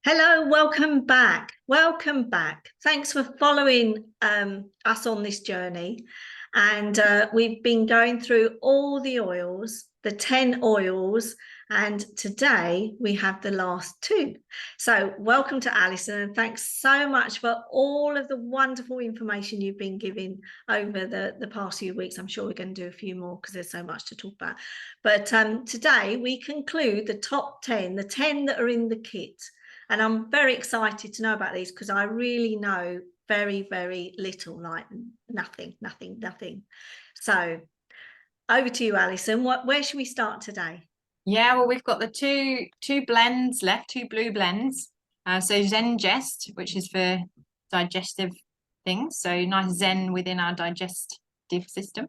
Hello, welcome back. Welcome back. Thanks for following us on this journey. And we've been going through all the oils, the 10 oils, and today we have the last two. So welcome to Alison, and thanks so much for all of the wonderful information you've been giving over the past few weeks. I'm sure we're going to do a few more because there's so much to talk about. But today we conclude the top 10, the 10 that are in the kit. And I'm very excited to know about these because I really know very, very little, like nothing. So over to you, Alison. Where should we start today? Yeah, well, we've got the two blends left, two blue blends. So Zengest, which is for digestive things, so nice zen within our digestive system.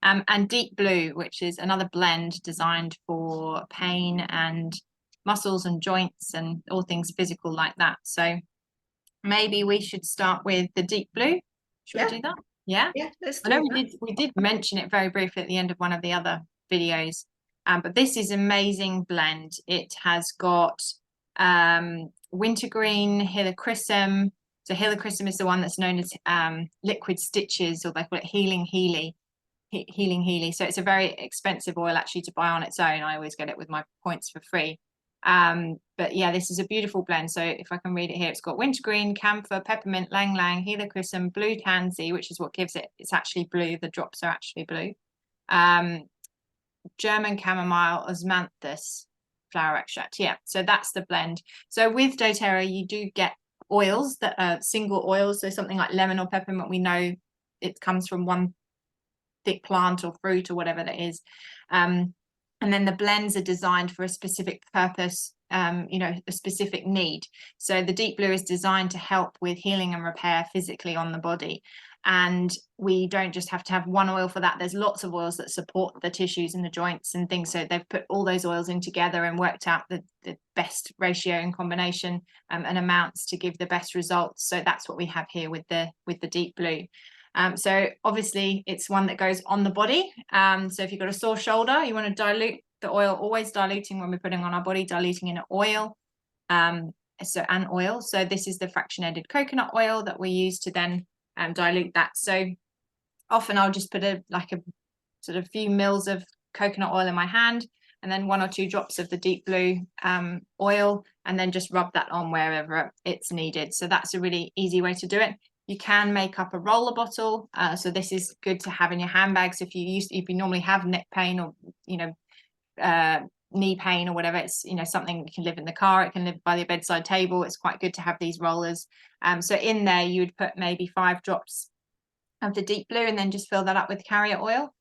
And Deep Blue, which is another blend designed for pain and muscles and joints and all things physical like that. So maybe we should start with the Deep Blue. Should we do that? Yeah. Yeah, let's do I know that. we did mention it very briefly at the end of one of the other videos. But this is amazing blend. It has got wintergreen, helichrysum. So helichrysum is the one that's known as liquid stitches, or they call it healing Healy. So it's a very expensive oil actually to buy on its own. I always get it with my points for free. But yeah, this is a beautiful blend. So if I can read it here, it's got wintergreen, camphor, peppermint, lang lang, helichrysum, blue tansy, which is what gives it. It's actually blue. The drops are actually blue. German chamomile, osmanthus flower extract. Yeah, so that's the blend. So with doTERRA, you do get oils that are single oils. So something like lemon or peppermint, we know it comes from one thick plant or fruit or whatever that is. And then the blends are designed for a specific purpose, a specific need. So the Deep Blue is designed to help with healing and repair physically on the body. And we don't just have to have one oil for that. There's lots of oils that support the tissues and the joints and things. So they've put all those oils in together and worked out the best ratio and combination and amounts to give the best results. So that's what we have here with the Deep Blue. So obviously it's one that goes on the body. So if you've got a sore shoulder, you want to dilute the oil, always diluting when we're putting on our body, diluting in oil. So this is the fractionated coconut oil that we use to then dilute that. So often I'll just put a sort of few mils of coconut oil in my hand, and then 1 or 2 drops of the Deep Blue oil, and then just rub that on wherever it's needed. So that's a really easy way to do it. You can make up a roller bottle. So this is good to have in your handbag. So if you normally have neck pain or knee pain or whatever, it's something that can live in the car, it can live by the bedside table. It's quite good to have these rollers. So in there you would put maybe 5 drops of the Deep Blue and then just fill that up with carrier oil.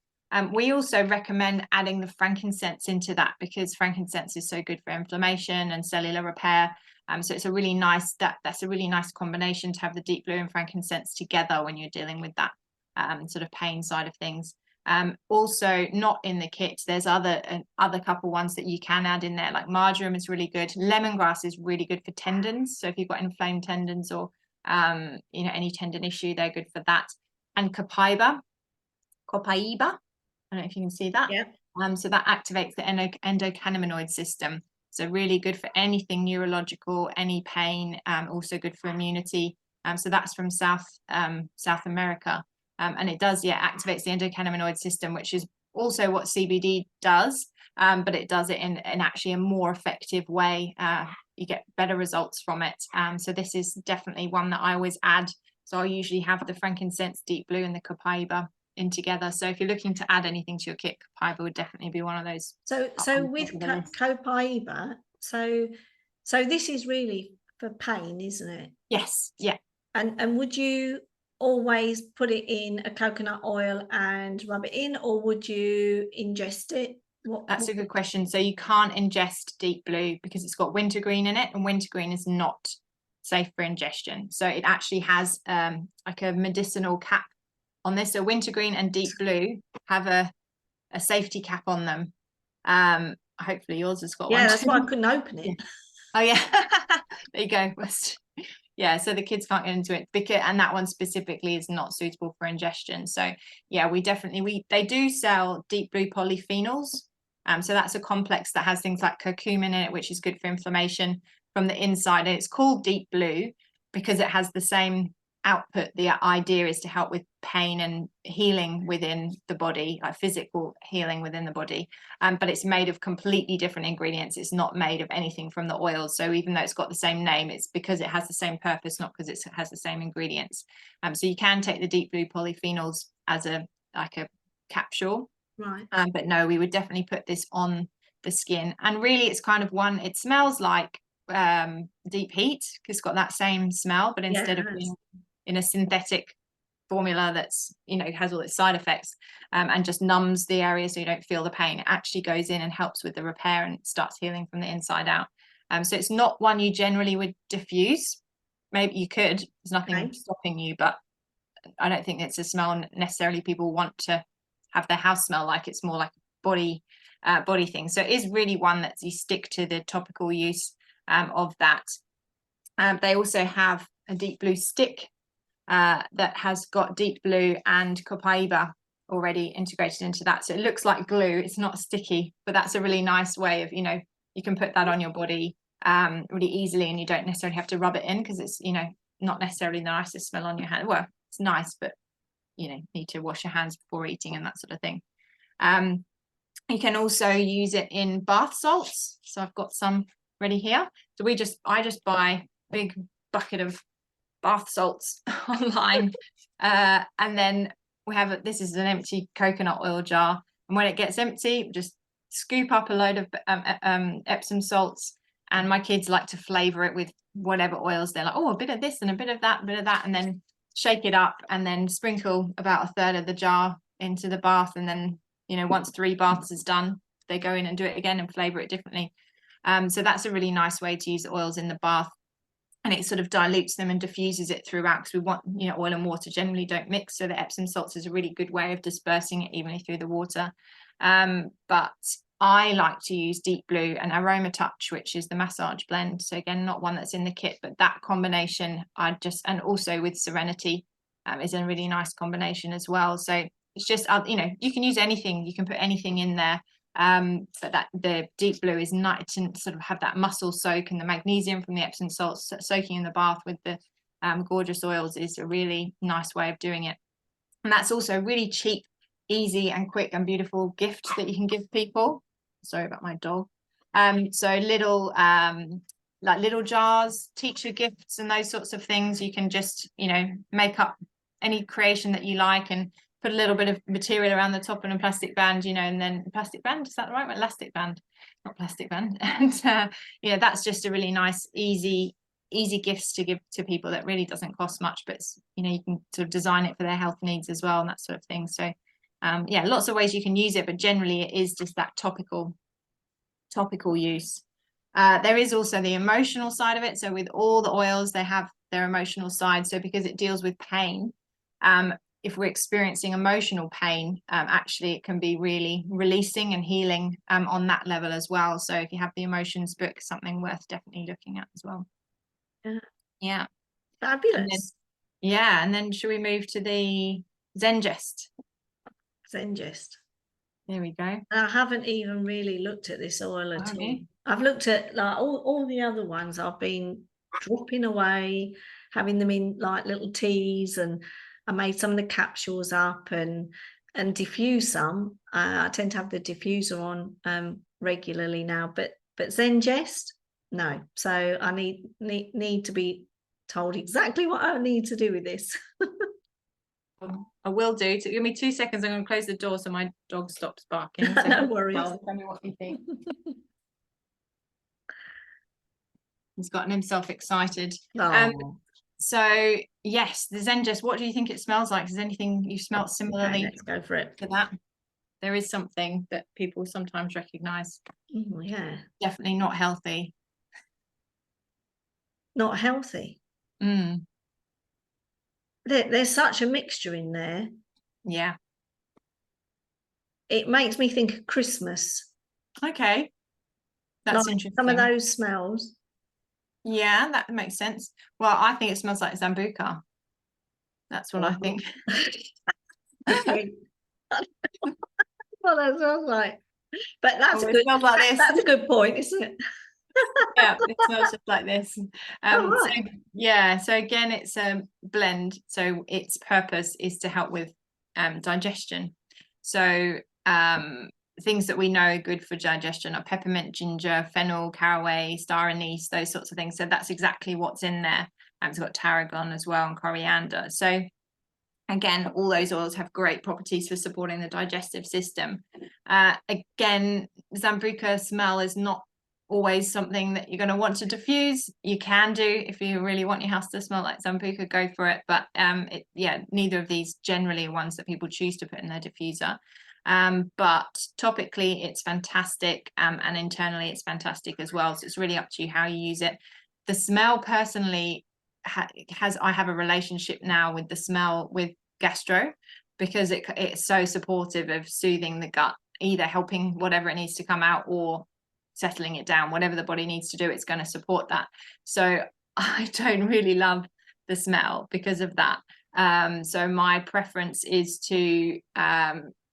We also recommend adding the frankincense into that because frankincense is so good for inflammation and cellular repair. So it's a really nice that's a really nice combination to have the Deep Blue and frankincense together when you're dealing with that sort of pain side of things. Also not in the kit, there's other couple ones that you can add in there, like marjoram is really good. Lemongrass is really good for tendons. So if you've got inflamed tendons or any tendon issue, they're good for that. And copaiba, I don't know if you can see that. Yeah. So that activates the endocannabinoid system. So really good for anything neurological, any pain, also good for immunity. So that's from South America. And it does, activates the endocannabinoid system, which is also what CBD does, but it does it in actually a more effective way. You get better results from it. So this is definitely one that I always add. So I usually have the frankincense, Deep Blue, and the copaiba in together. So if you're looking to add anything to your kit, copaiba would definitely be one of those. So with copaiba, so this is really for pain, isn't it? Yes. Yeah. And would you always put it in a coconut oil and rub it in, or would you ingest it? That's a good question. So you can't ingest Deep Blue because it's got wintergreen in it, and wintergreen is not safe for ingestion. So it actually has like a medicinal cap on this. So wintergreen and Deep Blue have a safety cap on them. Hopefully yours has got one. Yeah, that's why I couldn't open it. Oh yeah. There you go. Yeah, so the kids can't get into it and that one specifically is not suitable for ingestion. So yeah, they do sell Deep Blue polyphenols. So that's a complex that has things like curcumin in it, which is good for inflammation. from the inside. And it's called deep blue because it has the same output. The idea is to help with pain and healing within the body, like physical healing within the body, but it's made of completely different ingredients. It's not made of anything from the oils, so even though it's got the same name, it's because it has the same purpose, not because it has the same ingredients. So you can take the deep blue polyphenols as a capsule, Right. but no, we would definitely put this on the skin. And really it's kind of one, it smells like deep heat because it's got that same smell, but instead of being in a synthetic formula that's, you know, has all its side effects, and just numbs the area so you don't feel the pain, it actually goes in and helps with the repair and starts healing from the inside out. So it's not one you generally would diffuse. Maybe you could, there's nothing stopping you, but I don't think it's a smell necessarily people want to have their house smell like. It's more like a body thing. So it is really one that you stick to the topical use of that. They also have a deep blue stick that has got deep blue and copaiba already integrated into that, so it looks like glue. It's not sticky, but that's a really nice way of, you know, you can put that on your body really easily, and you don't necessarily have to rub it in because it's, you know, not necessarily the nicest smell on your hand. Well, it's nice, but you know, need to wash your hands before eating and that sort of thing. You can also use it in bath salts, so I've got some ready here. So I just buy a big bucket of bath salts online, and then we have this is an empty coconut oil jar, and when it gets empty, just scoop up a load of Epsom salts, and my kids like to flavor it with whatever oils. They're like, oh, a bit of this and a bit of that, and then shake it up and then sprinkle about a third of the jar into the bath, and then, you know, once 3 baths is done, they go in and do it again and flavor it differently. So that's a really nice way to use the oils in the bath. And it sort of dilutes them and diffuses it throughout, because we want, you know, oil and water generally don't mix. So the Epsom salts is a really good way of dispersing it evenly through the water. But I like to use Deep Blue and Aroma Touch, which is the massage blend. So again, not one that's in the kit, but that combination, and also with Serenity is a really nice combination as well. So it's just, you know, you can use anything, you can put anything in there. But that the Deep Blue is nice to sort of have that muscle soak, and the magnesium from the Epsom salts soaking in the bath with the gorgeous oils is a really nice way of doing it. And that's also a really cheap, easy and quick and beautiful gift that you can give people. Sorry about my dog. So little like little jars, teacher gifts and those sorts of things. You can just, you know, make up any creation that you like and put a little bit of material around the top and a plastic band, you know, and then plastic band, is that the right one? Elastic band, not plastic band. And you know, that's just a really nice, easy gifts to give to people that really doesn't cost much, but you know, you can sort of design it for their health needs as well and that sort of thing. So yeah, lots of ways you can use it, but generally it is just that topical use. There is also the emotional side of it. So with all the oils, they have their emotional side. So because it deals with pain, if we're experiencing emotional pain, actually it can be really releasing and healing on that level as well. So if you have the emotions book, something worth definitely looking at as well. Yeah. Fabulous. And then should we move to the Zengest? There we go. And I haven't even really looked at this oil at all. Okay. I've looked at like all the other ones. I've been dropping away, having them in like little teas, and I made some of the capsules up and diffuse some. I tend to have the diffuser on regularly now, but Zengest, no. So I need to be told exactly what I need to do with this. I will do. Give me 2 seconds. I'm going to close the door so my dog stops barking. So No worries. tell me what you think. He's gotten himself excited. So yes, the Zengest. What do you think it smells like? Is anything you smelled similarly? Okay, let's go for it. To that, there is something that people sometimes recognise. Yeah, definitely not healthy. Not healthy. There's such a mixture in there. Yeah. It makes me think of Christmas. Okay. That's like interesting. Some of those smells. Yeah, that makes sense. Well, I think it smells like Sambuca. That's what I think. Well, that sounds like, but that's a good. Smells like this. That's a good point, isn't it? Yeah, it smells just like this. Oh, So right. yeah, so again, it's a blend. So its purpose is to help with digestion. So things that we know are good for digestion are peppermint, ginger, fennel, caraway, star anise, those sorts of things. So that's exactly what's in there. It's got tarragon as well and coriander. So again, all those oils have great properties for supporting the digestive system. Again, Zambuca smell is not always something that you're going to want to diffuse. You can do if you really want your house to smell like Zambuca, go for it. But neither of these generally are ones that people choose to put in their diffuser. But topically, it's fantastic, and internally, it's fantastic as well. So it's really up to you how you use it. The smell, personally, I have a relationship now with the smell with gastro, because it's so supportive of soothing the gut, either helping whatever it needs to come out or settling it down. Whatever the body needs to do, it's going to support that. So I don't really love the smell because of that. So my preference is to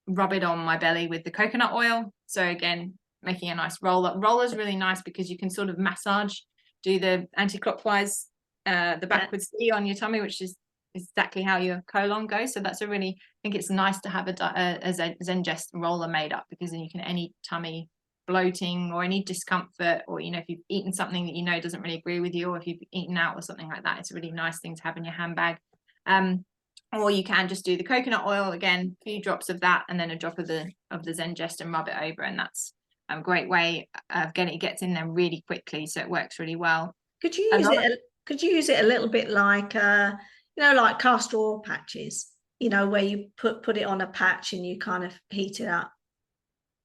rub it on my belly with the coconut oil. So again, making a nice roller. Roller is really nice because you can sort of massage, do the anti-clockwise, the backwards C on your tummy, which is exactly how your colon goes. So that's I think it's nice to have a Zengest roller made up, because then you can, any tummy bloating or any discomfort, or if you've eaten something that doesn't really agree with you, or if you've eaten out or something like that, it's a really nice thing to have in your handbag. Or you can just do the coconut oil, again, a few drops of that and then a drop of the Zengest and rub it over, and that's a great way of getting it gets in there really quickly, so it works really well. Could you use it a little bit like like castor oil patches, where you put it on a patch and you kind of heat it up?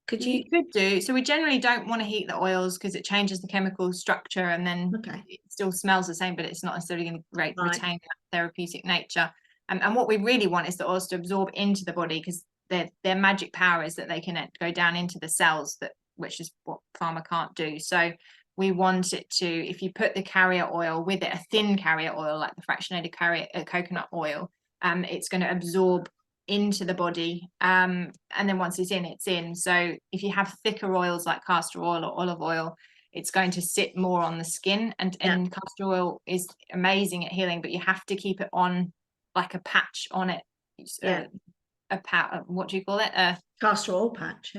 Could you? You could do. So we generally don't want to heat the oils because it changes the chemical structure, and then it still smells the same, but it's not necessarily going to retain that therapeutic nature. And what we really want is the oils to absorb into the body, because their magic power is that they can go down into the cells, which is what pharma can't do. So we want it to, if you put the carrier oil with it, a thin carrier oil like the fractionated coconut oil, it's going to absorb into the body, and then once it's in. So if you have thicker oils like castor oil or olive oil, it's going to sit more on the skin, and castor oil is amazing at healing, but you have to keep it on like a patch on it. What do you call it? A castor oil patch,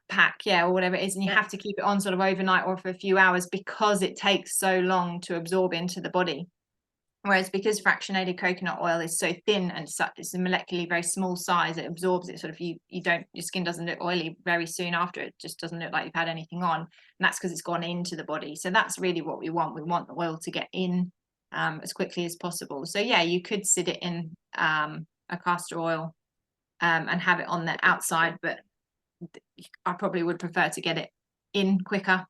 pack, or whatever it is, and you have to keep it on sort of overnight or for a few hours, because it takes so long to absorb into the body. Whereas because fractionated coconut oil is so thin and it's a molecularly very small size, it absorbs it. Sort of your skin doesn't look oily very soon after. It just doesn't look like you've had anything on, and that's because it's gone into the body. So that's really what we want. We want the oil to get in as quickly as possible. So you could sit it in a castor oil and have it on the outside, but I probably would prefer to get it in quicker.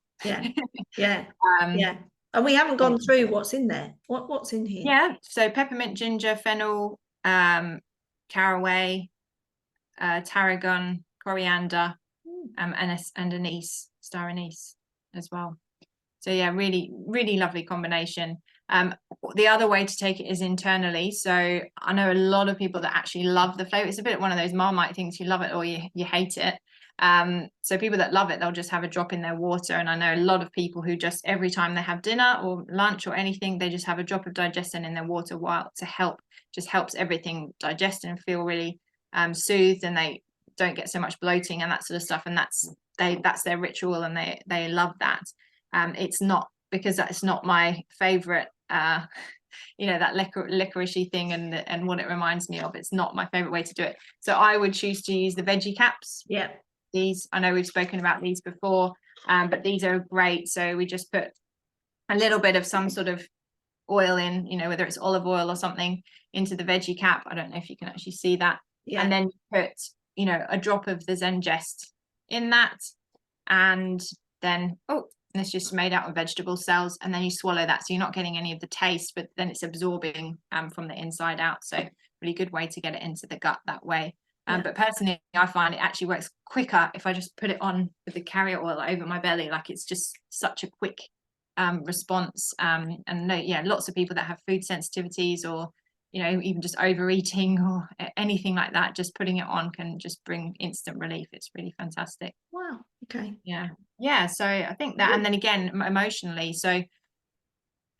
And we haven't gone through what's in there. What's in here? So peppermint, ginger, fennel, caraway, tarragon, coriander, and anise, star anise as well. So really, really lovely combination. The other way to take it is internally. So I know a lot of people that actually love the flavor. It's a bit one of those Marmite things, you love it or you hate it. So people that love it, they'll just have a drop in their water. And I know a lot of people who just every time they have dinner or lunch or anything, they just have a drop of Digestion in their water just helps everything digest and feel really soothed, and they don't get so much bloating and that sort of stuff. And that's their ritual, and they love that. It's not, because that's not my favorite that licoricey thing and what it reminds me of. It's not my favorite way to do it. So I would choose to use the veggie caps. These, I know we've spoken about these before, but these are great. So we just put a little bit of some sort of oil in, whether it's olive oil or something, into the veggie cap. I don't know if you can actually see that. And then put a drop of the Zengest in that, and then it's just made out of vegetable cells, and then you swallow that, so you're not getting any of the taste, but then it's absorbing from the inside out. So really good way to get it into the gut that way. But personally, I find it actually works quicker if I just put it on with the carrier oil over my belly. Like, it's just such a quick response. And lots of people that have food sensitivities or you know, even just overeating or anything like that, just putting it on can just bring instant relief. It's really fantastic. Wow. Okay. Yeah, so I think that, and then again, emotionally, so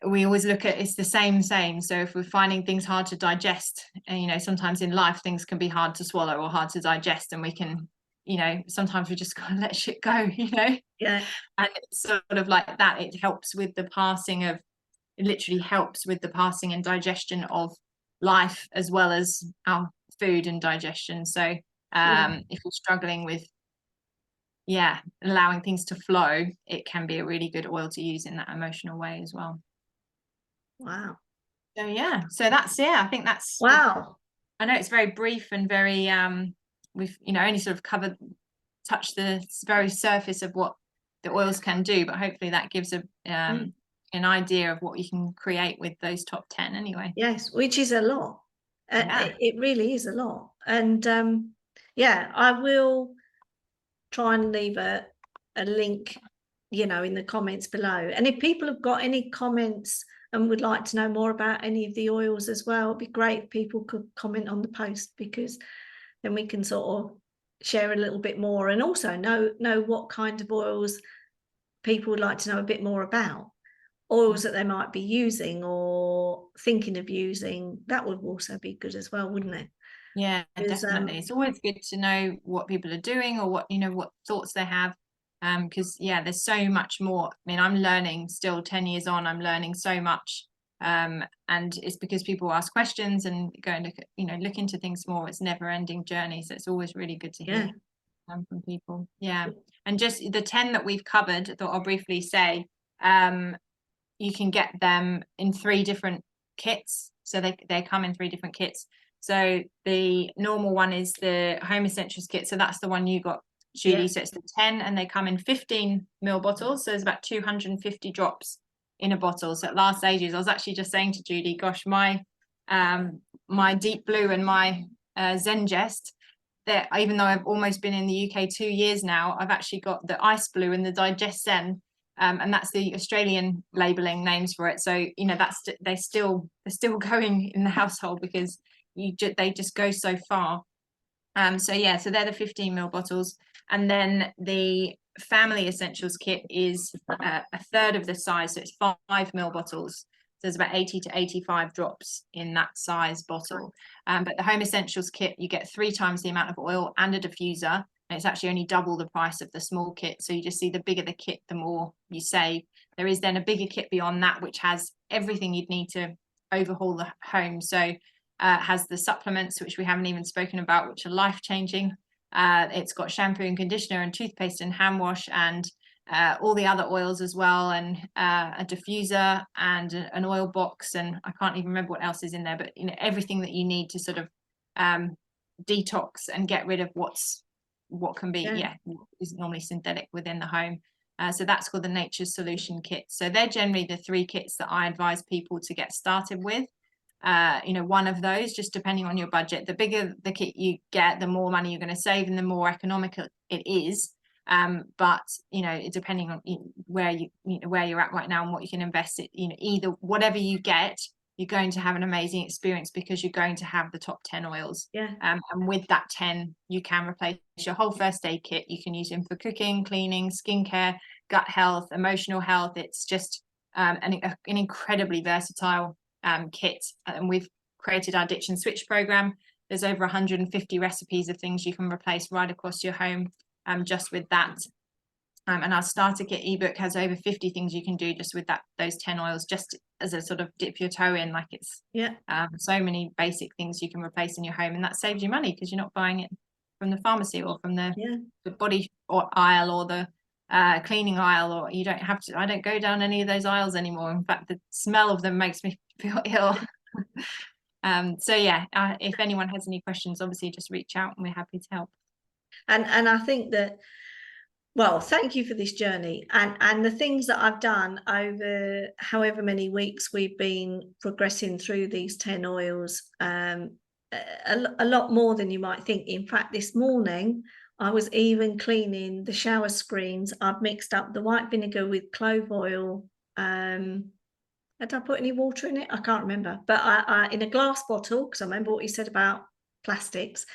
we always look at, it's the same. So if we're finding things hard to digest, and, you know, sometimes in life things can be hard to swallow or hard to digest, and we can, you know, sometimes we just gotta let shit go, you know. Yeah. And it's sort of like that. It helps with the passing of, it literally helps with the passing and digestion of life, as well as our food and digestion. So if you're struggling with allowing things to flow, it can be a really good oil to use in that emotional way as well. Wow. So that's I think that's, wow. I know it's very brief and very we've, you know, only sort of touched the very surface of what the oils can do, but hopefully that gives an idea of what you can create with those top 10 anyway. Yes, which is a lot. It really is a lot. And I will try and leave a link, you know, in the comments below. And if people have got any comments and would like to know more about any of the oils as well, it'd be great if people could comment on the post, because then we can sort of share a little bit more, and also know what kind of oils people would like to know a bit more about, oils that they might be using or thinking of using. That would also be good as well, wouldn't it? Yeah, definitely. It's always good to know what people are doing, or what, you know, what thoughts they have, because there's so much more. I mean, I'm learning still 10 years on, I'm learning so much, and it's because people ask questions and go and look into things more. It's never ending journey, so it's always really good to hear from people. And just the 10 that we've covered, I thought I'll briefly say, you can get them in 3 different kits, so they come in 3 different kits. So the normal one is the Home Essentials kit. So that's the one you got, Julie. So it's the 10, and they come in 15 ml bottles. So there's about 250 drops in a bottle. So it lasts ages. I was actually just saying to Julie, gosh, my Deep Blue and my Zengest, that even though I've almost been in the UK 2 years now, I've actually got the Ice Blue and the Digestion. And that's the Australian labeling names for it. So, you know, they're still going in the household, because they just go so far. So they're the 15 ml bottles. And then the Family Essentials kit is a third of the size, so it's 5 ml bottles. So there's about 80 to 85 drops in that size bottle. But the Home Essentials kit, you get 3 times the amount of oil and a diffuser, and it's actually only double the price of the small kit. So you just see, the bigger the kit, the more you save. There is then a bigger kit beyond that, which has everything you'd need to overhaul the home. So has the supplements, which we haven't even spoken about, which are life-changing. It's got shampoo and conditioner and toothpaste and hand wash, and all the other oils as well, and a diffuser and an oil box, and I can't even remember what else is in there, but you know, everything that you need to sort of detox and get rid of what can be is normally synthetic within the home. So that's called the Nature's Solution kit. So they're generally the 3 kits that I advise people to get started with. You know, one of those, just depending on your budget. The bigger the kit you get, the more money you're going to save, and the more economical it is. But you know, depending on where you're at right now and what you can invest it, you know, either whatever you get, you're going to have an amazing experience, because you're going to have the top 10 oils. And with that 10, you can replace your whole first aid kit. You can use them for cooking, cleaning, skincare, gut health, emotional health. It's just an incredibly versatile kit. And we've created our Ditch and Switch program. There's over 150 recipes of things you can replace right across your home, just with that. And our starter kit ebook has over 50 things you can do just with those 10 oils, just as a sort of dip your toe in. Like, it's so many basic things you can replace in your home, and that saves you money, because you're not buying it from the pharmacy or from the body aisle or the cleaning aisle, or you don't have to. I don't go down any of those aisles anymore. In fact, the smell of them makes me feel ill. If anyone has any questions, obviously just reach out, and we're happy to help. And I think that, well, thank you for this journey, and the things that I've done over however many weeks we've been progressing through these 10 oils, a lot more than you might think. In fact, this morning I was even cleaning the shower screens. I've mixed up the white vinegar with clove oil, Had I put any water in it? I can't remember. But I in a glass bottle, because I remember what you said about plastics.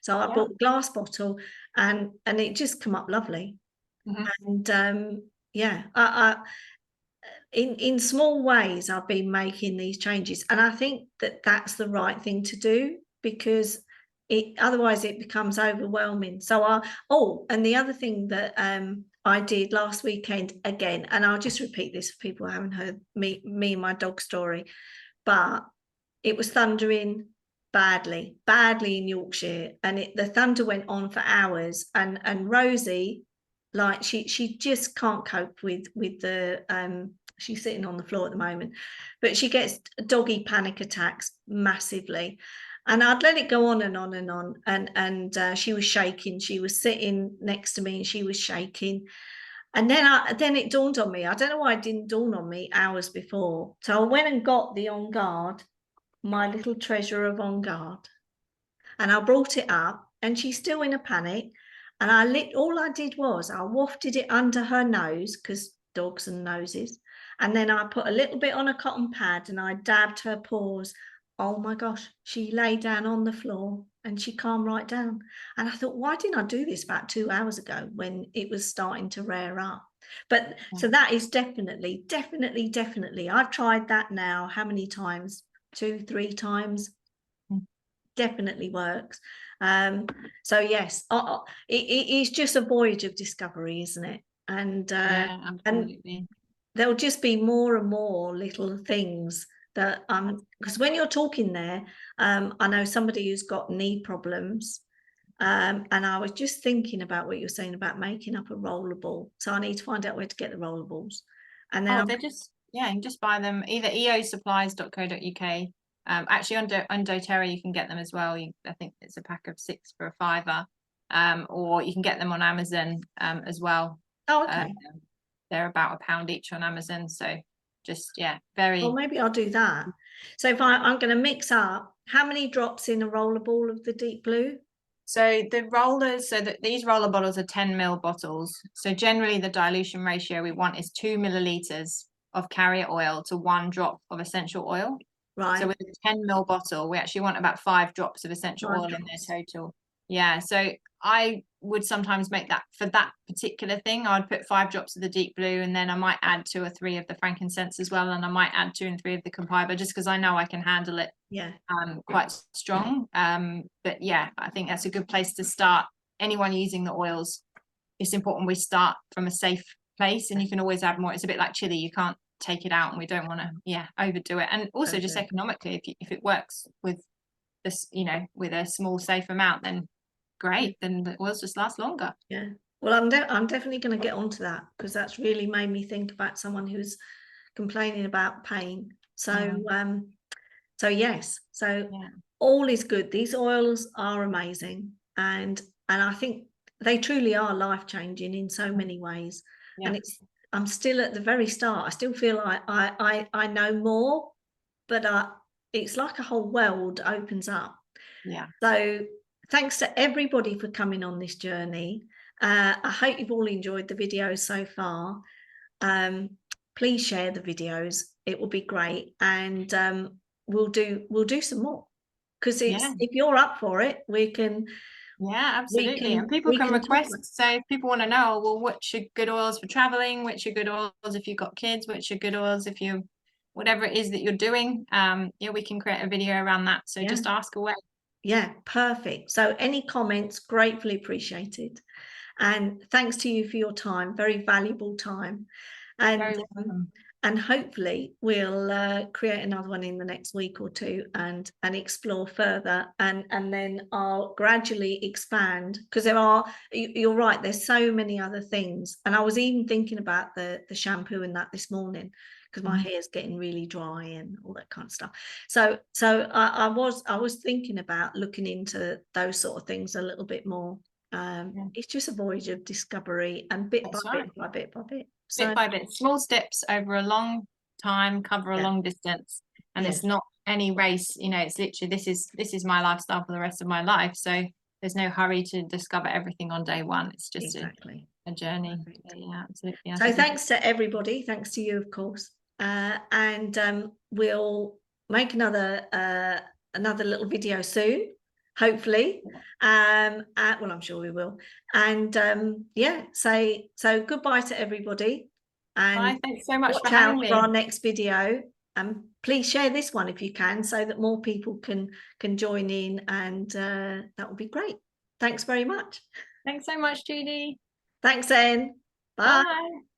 So I bought a glass bottle, and it just come up lovely. And yeah, in small ways, I've been making these changes, and I think that that's the right thing to do, because otherwise it becomes overwhelming. So and the other thing that I did last weekend again, and I'll just repeat this for people who haven't heard me and my dog story, but it was thundering badly in Yorkshire, and the thunder went on for hours, and Rosie, like she just can't cope with the she's sitting on the floor at the moment, but she gets doggy panic attacks massively. And I'd let it go on and on and on, and she was shaking. She was sitting next to me and she was shaking. And then it dawned on me. I don't know why it didn't dawn on me hours before. So I went and got the On Guard, my little treasure of On Guard, and I brought it up, and she's still in a panic. And all I did was I wafted it under her nose, because dogs and noses. And then I put a little bit on a cotton pad and I dabbed her paws. Oh my gosh, she lay down on the floor and she calmed right down. And I thought, why didn't I do this about 2 hours ago when it was starting to rear up? But so that is definitely, I've tried that now. How many times? 2-3 times. Definitely works. So yes, it is just a voyage of discovery, isn't it? And absolutely. There'll just be more and more little things that because when you're talking there, I know somebody who's got knee problems, and I was just thinking about what you're saying about making up a rollerball. So I need to find out where to get the rollerballs. And then they're just, you can just buy them either eosupplies.co.uk. Actually on Doterra you can get them as well. I think it's a pack of 6 for £5, or you can get them on Amazon as well. Oh, okay. They're about £1 each on Amazon. So just, very. Well, maybe I'll do that. So if I'm going to mix up, how many drops in a rollerball of the deep blue? So the rollers, these roller bottles are 10 ml bottles. So generally the dilution ratio we want is 2 millilitres of carrier oil to 1 drop of essential oil. Right. So with a 10 ml bottle, we actually want about 5 drops of essential oil in there total. Yeah. So I would sometimes make that for that particular thing. I'd put 5 drops of the deep blue, and then I might add 2 or 3 of the frankincense as well, and I might add 2 and 3 of the copaiba, just because I know I can handle it. Quite strong. But I think that's a good place to start. Anyone using the oils, it's important we start from a safe place, and you can always add more. It's a bit like chili, you can't take it out, and we don't want to overdo it. And also just economically, if it works with this, with a small safe amount, then great, then the oils just last longer. Well, I'm definitely going to get onto that, because that's really made me think about someone who's complaining about pain. So yes, all is good. These oils are amazing, and I think they truly are life-changing in so many ways. And I'm still at the very start. I still feel like I know more, but it's like a whole world opens up. So thanks to everybody for coming on this journey. I hope you've all enjoyed the videos so far. Please share the videos. It will be great, and we'll do some more, because if you're up for it, we can. Absolutely. And people can request. So if people want to know, well, which are good oils for traveling, which are good oils if you've got kids, which are good oils if you, whatever it is that you're doing, we can create a video around that. So just ask away. Perfect. So any comments, gratefully appreciated. And thanks to you for your time, very valuable time. And hopefully we'll create another one in the next week or two, and explore further, and then I'll gradually expand, because you're right, there's so many other things. And I was even thinking about the shampoo and that this morning, because my hair's getting really dry and all that kind of stuff. So I was thinking about looking into those sort of things a little bit more. It's just a voyage of discovery, and bit by bit. So, bit by bit, small steps over a long time, cover a long distance. And it's not any race, it's literally, this is my lifestyle for the rest of my life. So there's no hurry to discover everything on day one. It's just a journey. Absolutely. So thanks to everybody. Thanks to you, of course. and we'll make another little video soon, hopefully. Well, I'm sure we will. And yeah, so goodbye to everybody, and thanks so much for watch having out me. for our next video. And please share this one if you can, so that more people can join in, and that would be great. Thanks very much. Thanks so much, Judy. Thanks, Anne. Bye. Bye.